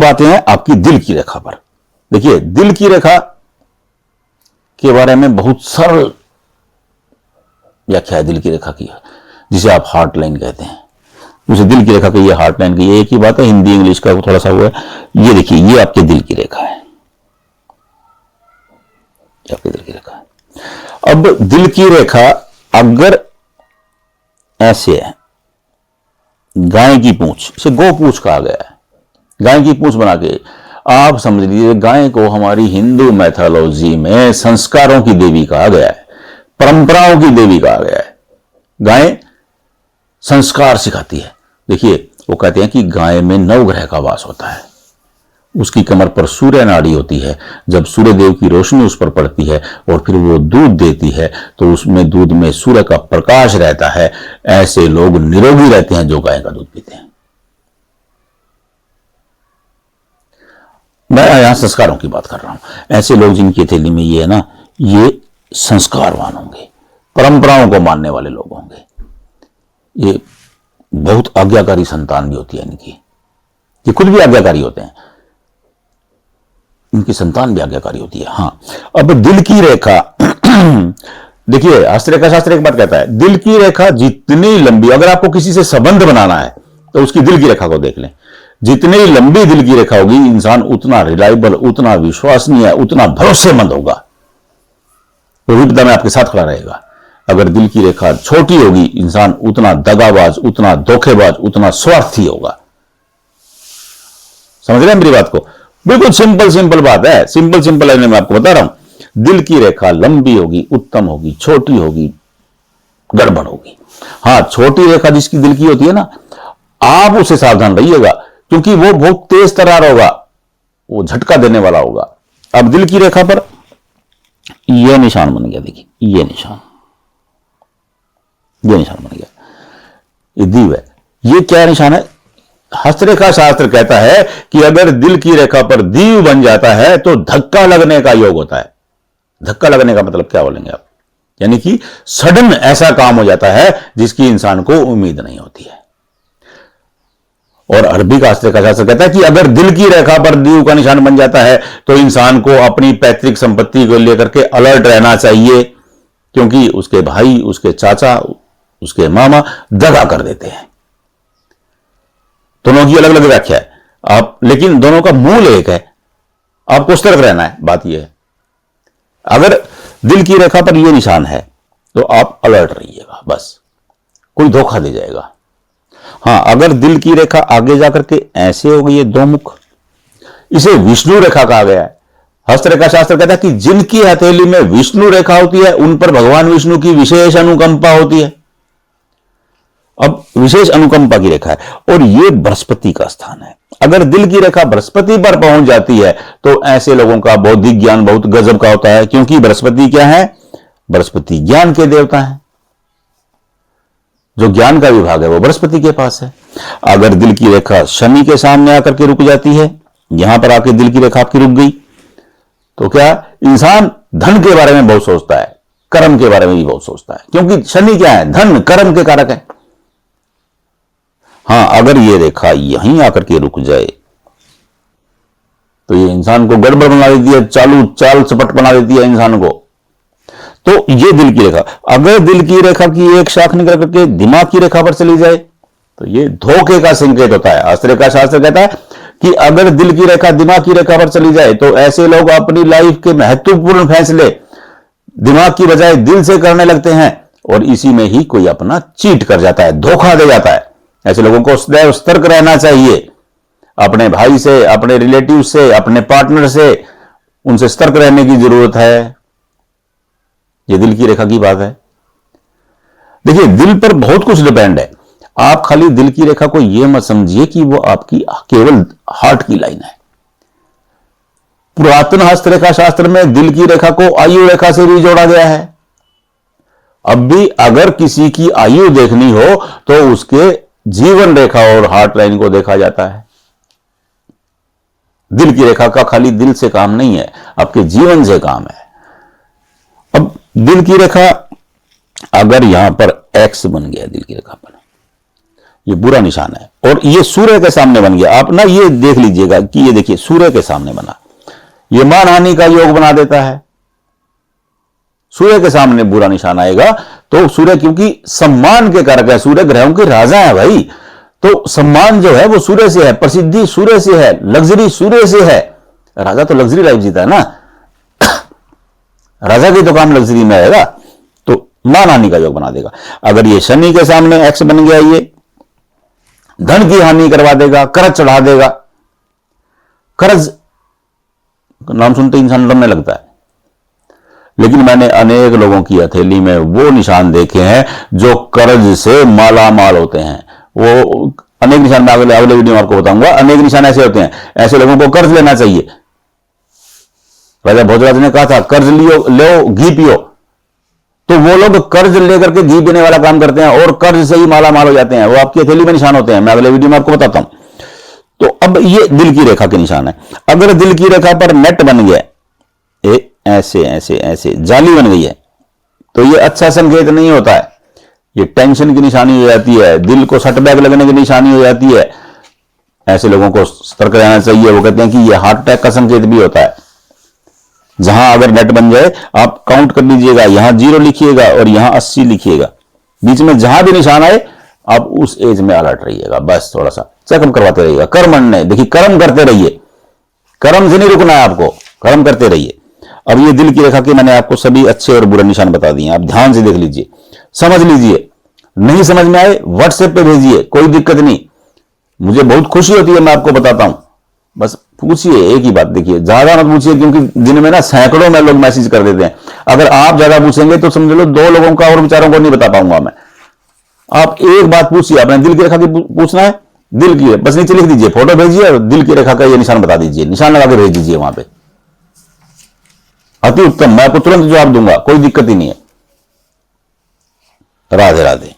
अब आते हैं आपकी दिल की रेखा पर। देखिए, दिल की रेखा के बारे में बहुत सरल व्याख्या है दिल की रेखा की, जिसे आप हार्ट लाइन कहते हैं। उसे दिल की रेखा की, ये हार्ट लाइन की, ये एक ही बात है, हिंदी इंग्लिश का थोड़ा सा हुआ है। ये देखिए, ये आपके दिल की रेखा है, आपके दिल की रेखा है। अब दिल की रेखा अगर ऐसे है, गाय की पूंछ, इसे गो पूंछ कहा गया है, गाय की पूंछ बना के आप समझ लीजिए, गाय को हमारी हिंदू मैथोलॉजी में संस्कारों की देवी कहा गया है, परंपराओं की देवी कहा गया है। गाय संस्कार सिखाती है। देखिए, वो कहते हैं कि गाय में 9 ग्रह का वास होता है। उसकी कमर पर सूर्य नाड़ी होती है। जब सूर्य देव की रोशनी उस पर पड़ती है और फिर वो दूध देती है, तो उसमें दूध में सूर्य का प्रकाश रहता है। ऐसे लोग निरोगी रहते हैं जो गाय का दूध पीते हैं। मैं यहां संस्कारों की बात कर रहा हूं। ऐसे लोग जिनकी हथेली में ये है ना, ये संस्कारवान होंगे, परंपराओं को मानने वाले लोग होंगे। ये बहुत आज्ञाकारी संतान भी होती है इनकी, ये खुद भी आज्ञाकारी होते हैं, इनकी संतान भी आज्ञाकारी होती है। हाँ, अब दिल की रेखा देखिए, हस्तरेखा शास्त्र एक बात कहता है, दिल की रेखा जितनी लंबी, अगर आपको किसी से संबंध बनाना है तो उसकी दिल की रेखा को देख लें। जितनी लंबी दिल की रेखा होगी, इंसान उतना रिलायबल, उतना विश्वसनीय, उतना भरोसेमंद होगा, वो विपदा में आपके साथ खड़ा रहेगा। अगर दिल की रेखा छोटी होगी, इंसान उतना दगाबाज, उतना धोखेबाज, उतना स्वार्थी होगा। समझ रहे हैं मेरी बात को? बिल्कुल सिंपल बात है, सिंपल है, मैं आपको बता रहा हूं। दिल की रेखा लंबी होगी, उत्तम होगी, छोटी होगी, गड़बड़ होगी। हाँ, छोटी रेखा जिसकी दिल की होती है ना, आप उससे सावधान रहिएगा, क्योंकि वो बहुत तेज तरार होगा, वो झटका देने वाला होगा। अब दिल की रेखा पर यह निशान बन गया, देखिए ये निशान बन गया, ये दीव है। ये क्या निशान है? हस्तरेखा शास्त्र कहता है कि अगर दिल की रेखा पर दीव बन जाता है तो धक्का लगने का योग होता है। धक्का लगने का मतलब क्या बोलेंगे आप? यानी कि सडन ऐसा काम हो जाता है जिसकी इंसान को उम्मीद नहीं होती है। और अरबी का हस्तरेखा शास्त्र कहता है कि अगर दिल की रेखा पर दीव का निशान बन जाता है तो इंसान को अपनी पैतृक संपत्ति को लेकर के अलर्ट रहना चाहिए, क्योंकि उसके भाई, उसके चाचा, उसके मामा दगा कर देते हैं। दोनों की अलग अलग व्याख्या है आप, लेकिन दोनों का मूल एक है, आपको सतर्क रहना है। बात यह है, अगर दिल की रेखा पर यह निशान है तो आप अलर्ट रहिएगा, बस कोई धोखा दे जाएगा। हाँ, अगर दिल की रेखा आगे जाकर के ऐसे हो गई है, दो मुख, इसे विष्णु रेखा कहा गया है। हस्तरेखा शास्त्र कहता है कि जिनकी हथेली में विष्णु रेखा होती है उन पर भगवान विष्णु की विशेष अनुकंपा होती है। अब विशेष अनुकंपा की रेखा है, और यह बृहस्पति का स्थान है। अगर दिल की रेखा बृहस्पति पर पहुंच जाती है तो ऐसे लोगों का बौद्धिक ज्ञान बहुत गजब का होता है, क्योंकि बृहस्पति क्या है? बृहस्पति ज्ञान के देवता हैं। जो ज्ञान का विभाग है वो बृहस्पति के पास है। अगर दिल की रेखा शनि के सामने आकर के रुक जाती है, यहां पर आकर दिल की रेखा आपकी रुक गई, तो क्या इंसान धन के बारे में बहुत सोचता है, कर्म के बारे में भी बहुत सोचता है, क्योंकि शनि क्या है? धन, कर्म के कारक है। हाँ, अगर ये रेखा यहीं आकर के रुक जाए तो ये इंसान को गड़बड़ बना देती है, चाल चपट बना देती है इंसान को। तो ये दिल की रेखा, अगर दिल की रेखा की एक शाख निकल करके दिमाग की रेखा पर चली जाए तो ये धोखे का संकेत होता है। हस्तरेखा शास्त्र कहता है कि अगर दिल की रेखा दिमाग की रेखा पर चली जाए तो ऐसे लोग अपनी लाइफ के महत्वपूर्ण फैसले दिमाग की बजाय दिल से करने लगते हैं, और इसी में ही कोई अपना चीट कर जाता है, धोखा दे जाता है। ऐसे लोगों को सदैव सतर्क रहना चाहिए, अपने भाई से, अपने रिलेटिव से, अपने पार्टनर से, उनसे सतर्क रहने की जरूरत है। यह दिल की रेखा की बात है। देखिए, दिल पर बहुत कुछ डिपेंड है। आप खाली दिल की रेखा को यह मत समझिए कि वो आपकी केवल हार्ट की लाइन है। पुरातन हस्तरेखा शास्त्र में दिल की रेखा को आयु रेखा से भी जोड़ा गया है। अब भी अगर किसी की आयु देखनी हो तो उसके जीवन रेखा और हार्ट लाइन को देखा जाता है। दिल की रेखा का खाली दिल से काम नहीं है, आपके जीवन से काम है। अब दिल की रेखा अगर यहां पर एक्स बन गया दिल की रेखा पर, ये बुरा निशान है। और ये सूर्य के सामने बन गया। आप ना ये देख लीजिएगा कि ये देखिए सूर्य के सामने बना, ये मानहानि का योग बना देता है। सूर्य के सामने बुरा निशान आएगा तो सूर्य क्योंकि सम्मान के कारक है, सूर्य ग्रहों के राजा है भाई, तो सम्मान जो है वो सूर्य से है, प्रसिद्धि सूर्य से है, लग्जरी सूर्य से है। राजा तो लग्जरी लाइफ जीता है ना, राजा की तो काम लग्जरी में आएगा, तो मानहानि का योग बना देगा। अगर ये शनि के सामने एक्स बन गया, ये धन की हानि करवा देगा, कर्ज चढ़ा देगा। कर्ज नाम सुनते इंसान डरने लगता है, लेकिन मैंने अनेक लोगों की हथेली में वो निशान देखे हैं जो कर्ज से माला माल होते हैं। वो अनेक निशान में अगले वीडियो में आपको बताऊंगा। अनेक निशान ऐसे होते हैं, ऐसे लोगों को कर्ज लेना चाहिए। राजा भोजराज ने कहा था कर्ज लो घी पियो, तो वो लोग कर्ज लेकर के घी पीने वाला काम करते हैं और कर्ज से ही माला माल हो जाते हैं। वो आपकी हथेली में निशान होते हैं, मैं अगले वीडियो में आपको बताता हूं। तो अब ये दिल की रेखा के निशान है। अगर दिल की रेखा पर नेट बन गया, ऐसे ऐसे ऐसे जाली बन गई है, तो ये अच्छा संकेत नहीं होता है। ये टेंशन की निशानी हो जाती है, दिल को सटबैक लगने की निशानी हो जाती है। ऐसे लोगों को सतर्क रहना चाहिए। वो कहते हैं कि ये हार्ट अटैक का संकेत भी होता है। जहां अगर नेट बन जाए, आप काउंट कर लीजिएगा, यहां 0 लिखिएगा और यहां 80 लिखिएगा, बीच में जहां भी निशान आए आप उस एज में अलर्ट रहिएगा। बस थोड़ा सा चेकअप करवाते रहिएगा। कर्म नहीं, देखिए कर्म करते रहिए, कर्म से नहीं रुकना है आपको, कर्म करते रहिए। अब ये दिल की रेखा के मैंने आपको सभी अच्छे और बुरे निशान बता दिए, आप ध्यान से देख लीजिए, समझ लीजिए। नहीं समझ में आए व्हाट्सएप पे भेजिए, कोई दिक्कत नहीं, मुझे बहुत खुशी होती है, मैं आपको बताता हूं। बस पूछिए, एक ही बात देखिए, ज्यादा मत पूछिए, क्योंकि दिन में ना सैकड़ों में लोग मैसेज कर देते हैं। अगर आप ज्यादा पूछेंगे तो समझ लो 2 लोगों का और विचारों को नहीं बता पाऊंगा मैं। आप एक बात पूछिए, आपने दिल की रेखा की पूछना है, दिल की बस नीचे लिख दीजिए, फोटो भेजिए और दिल की रेखा का ये निशान बता दीजिए, निशान लगा के भेज दीजिए वहां पे। अति उत्तम, मैं आपको तुरंत जवाब दूंगा, कोई दिक्कत ही नहीं है। राधे राधे।